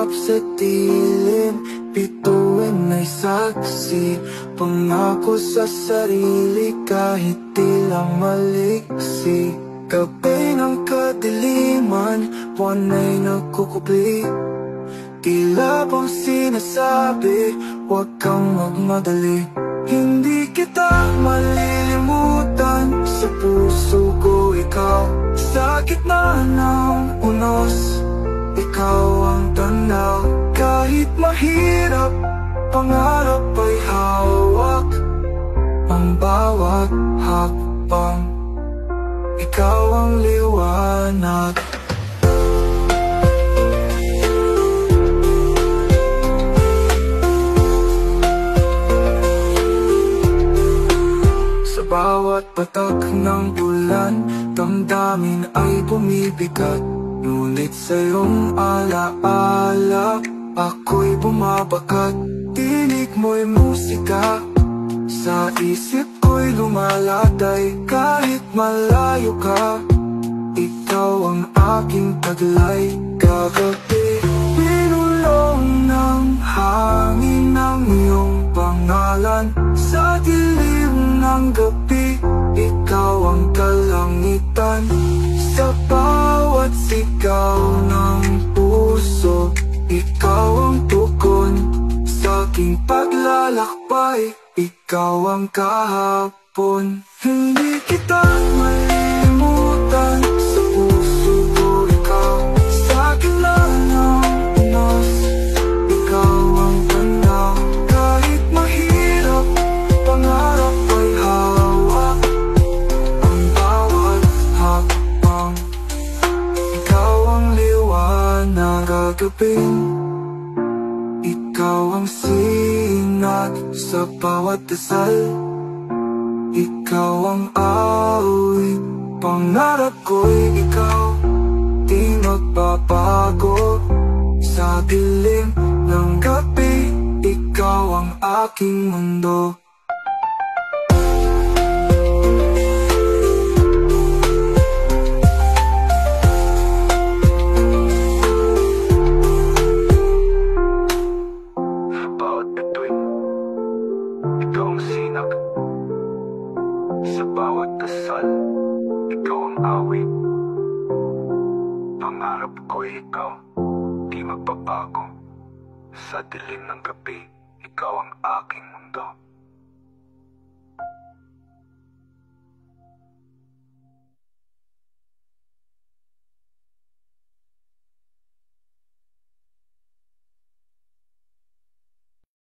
harap sa dilim, bituin ay saksi. Pangako sa sarili kahit tila maliksi. Gabi ng kadiliman, buwan ay nagkukubli. Tila bang sinasabi, huwag kang magmadali. Hindi kita malilimutan, sa puso ko ikaw. Sa gitna ng unos, ikaw ang tanaw. Kahit mahirap, pangarap ay hawak. Ang bawat hakbang, ikaw ang liwanag. Sa bawat patak ng bulan, damdamin ay bumibigat. Ngunit sa iyong alaala, ako'y bumabakat. Tinig mo'y musika, sa isip ko'y lumalatay. Kahit malayo ka, ikaw ang aking taglay. Kagabi, binulong ng hangin ng iyong pangalan. Sa dilim ng gabi, ikaw ang kalangitan. Sa bawat sigaw ng puso, ikaw ang tugon. Sa aking paglalakbay, ikaw ang kahapon. Hindi kita malilimutan, sa puso ko ikaw. Sa gitna ng unos, ikaw ang tanaw. Kahit mahirap, pangarap ay hawak. Ang bawat hakbang, ikaw ang liwanag. Gagabing, ikaw ang sinag sa bawat dasal. Ikaw ang awit, pangarap ko'y ikaw. Di magbabago sa dilim ng gabi, ikaw ang aking mundo. Ikaw ang sinag sa bawat dasal. Ikaw ang awit, pangarap ko'y ikaw. Di magbabago sa dilim ng gabi, ikaw ang aking